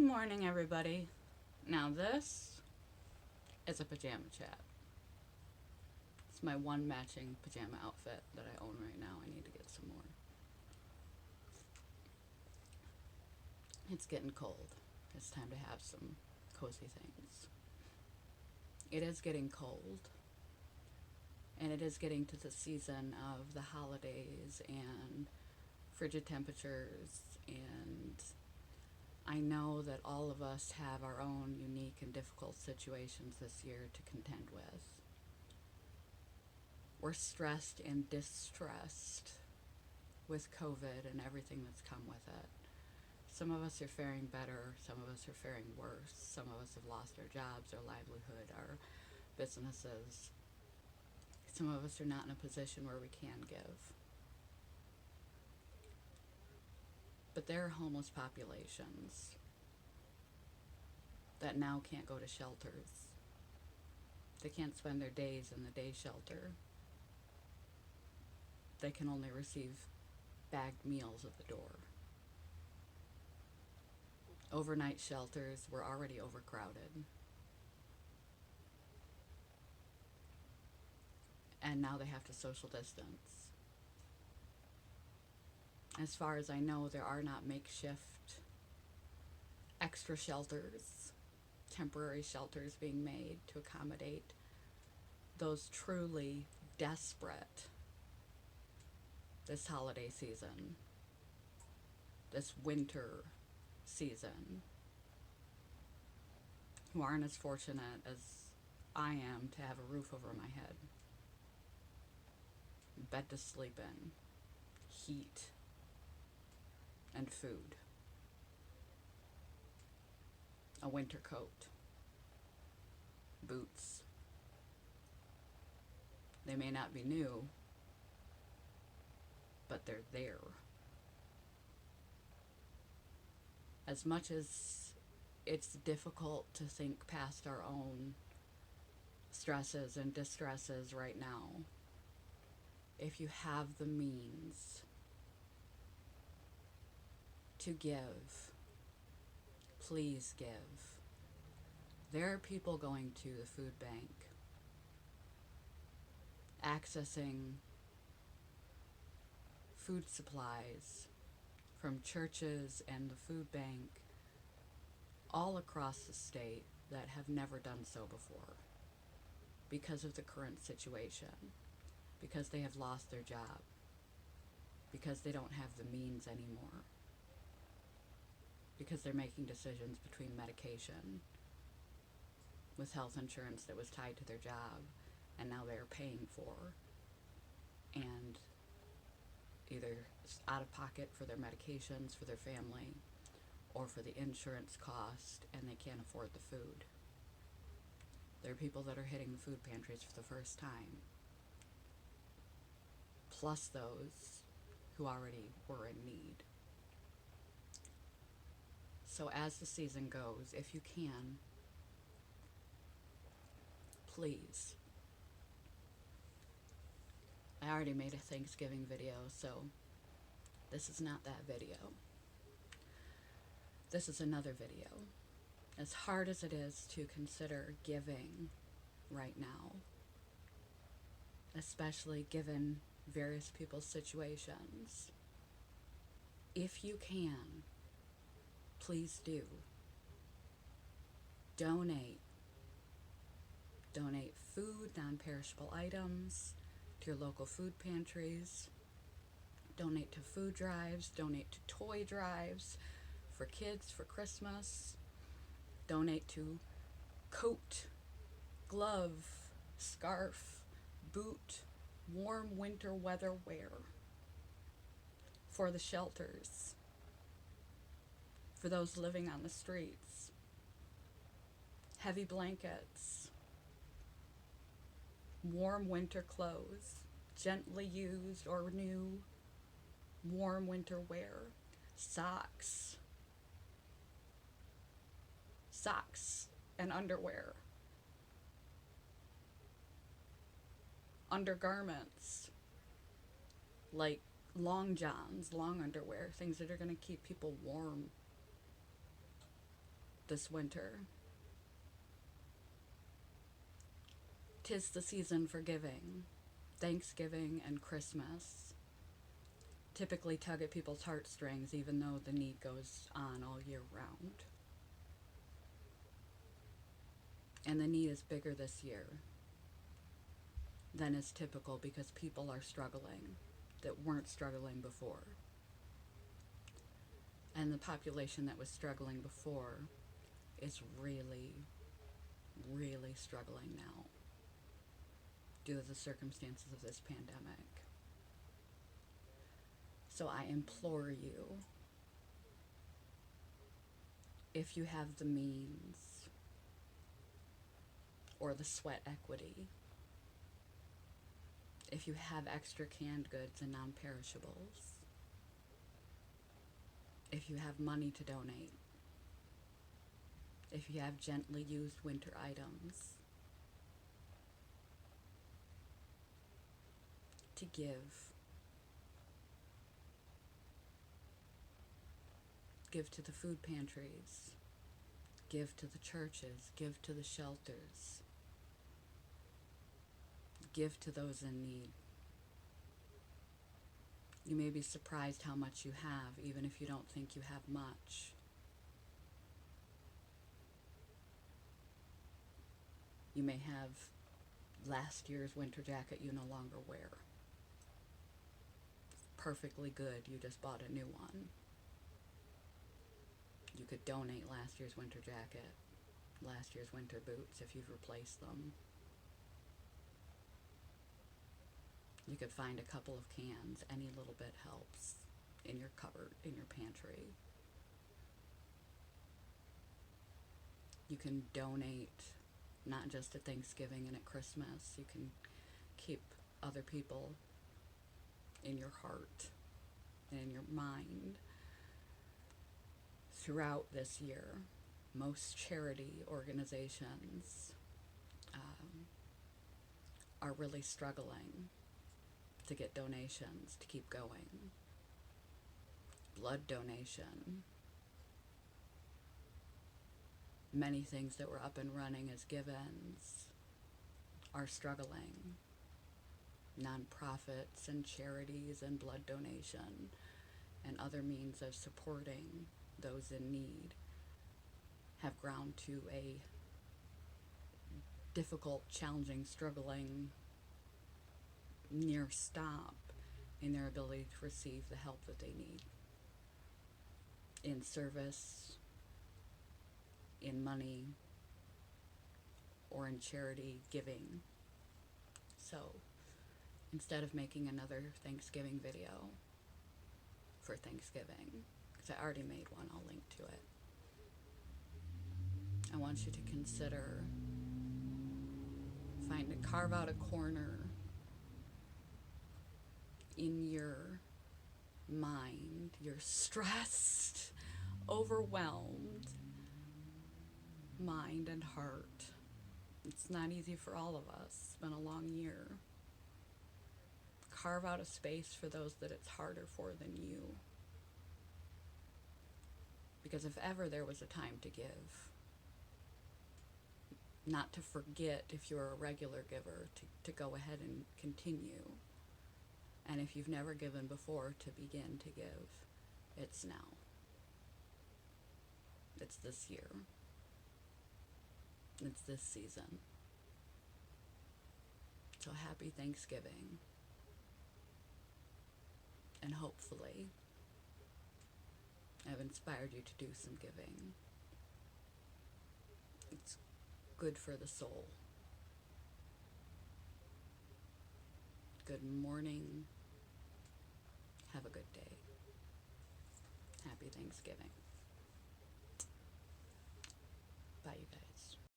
morning, everybody. Now, this is a pajama chat. It's my one matching pajama outfit that I own right now. I need to get some more. It's getting cold. It's time to have some cozy things. It is getting cold, and it is getting to the season of the holidays and frigid temperatures, and I know that all of us have our own unique and difficult situations this year to contend with. We're stressed and distressed with COVID and everything that's come with it. Some of us are faring better, some of us are faring worse, some of us have lost our jobs, our livelihood, our businesses. Some of us are not in a position where we can give. But there are homeless populations that now can't go to shelters. They can't spend their days in the day shelter. They can only receive bagged meals at the door. Overnight shelters were already overcrowded. And now they have to social distance. As far as I know, there are not makeshift extra shelters, temporary shelters being made to accommodate those truly desperate this holiday season, this winter season, who aren't as fortunate as I am to have a roof over my head, bed to sleep in, heat, and food, a winter coat, boots. They may not be new, but they're there. As much as it's difficult to think past our own stresses and distresses right now, if you have the means to give, please give. There are people going to the food bank, accessing food supplies from churches and the food bank all across the state that have never done so before because of the current situation, because they have lost their job, because they don't have the means anymore, because they're making decisions between medication with health insurance that was tied to their job and now they're paying for, and either out of pocket for their medications for their family or for the insurance cost, and they can't afford the food. There are people that are hitting the food pantries for the first time, plus those who already were in need. So as the season goes, if you can, please. I already made a Thanksgiving video, so this is not that video. This is another video. As hard as it is to consider giving right now, especially given various people's situations, if you can, please do. Donate. Donate food, non-perishable items to your local food pantries. Donate to food drives. Donate to toy drives for kids for Christmas. Donate to coat, glove, scarf, boot, warm winter weather wear for the shelters, for those living on the streets. Heavy blankets, warm winter clothes, gently used or new, warm winter wear, socks and underwear, undergarments like long johns, long underwear, things that are going to keep people warm. this winter. 'Tis the season for giving. Thanksgiving and Christmas typically tug at people's heartstrings, even though the need goes on all year round. And the need is bigger this year than is typical because people are struggling that weren't struggling before. And the population that was struggling before is really, really struggling now due to the circumstances of this pandemic. So I implore you, if you have the means or the sweat equity, if you have extra canned goods and non-perishables, if you have money to donate, if you have gently used winter items, to give. Give to the food pantries, give to the churches, give to the shelters, give to those in need. You may be surprised how much you have, even if you don't think you have much. You may have last year's winter jacket you no longer wear. It's perfectly good, you just bought a new one. You could donate last year's winter jacket, last year's winter boots if you've replaced them. You could find a couple of cans. Any little bit helps in your cupboard, in your pantry. You can donate not just at Thanksgiving and at Christmas. You can keep other people in your heart and in your mind throughout this year. Most charity organizations are really struggling to get donations to keep going. Blood donation. Many things that were up and running as give-ins are struggling. Nonprofits and charities and blood donation and other means of supporting those in need have ground to a difficult, challenging, struggling near stop in their ability to receive the help that they need in service, in money, or in charity giving. So instead of making another Thanksgiving video for Thanksgiving, because I already made one, I'll link to it, I want you to consider carve out a corner in your mind, your stressed, overwhelmed mind and heart. It's not easy for all of us. It's been a long year. Carve out a space for those that it's harder for than you. Because if ever there was a time to give, not to forget if you're a regular giver, to go ahead and continue. And if you've never given before, to begin to give, it's now. It's this year. It's this season. So happy Thanksgiving. And hopefully, I've inspired you to do some giving. It's good for the soul. Good morning. Have a good day. Happy Thanksgiving.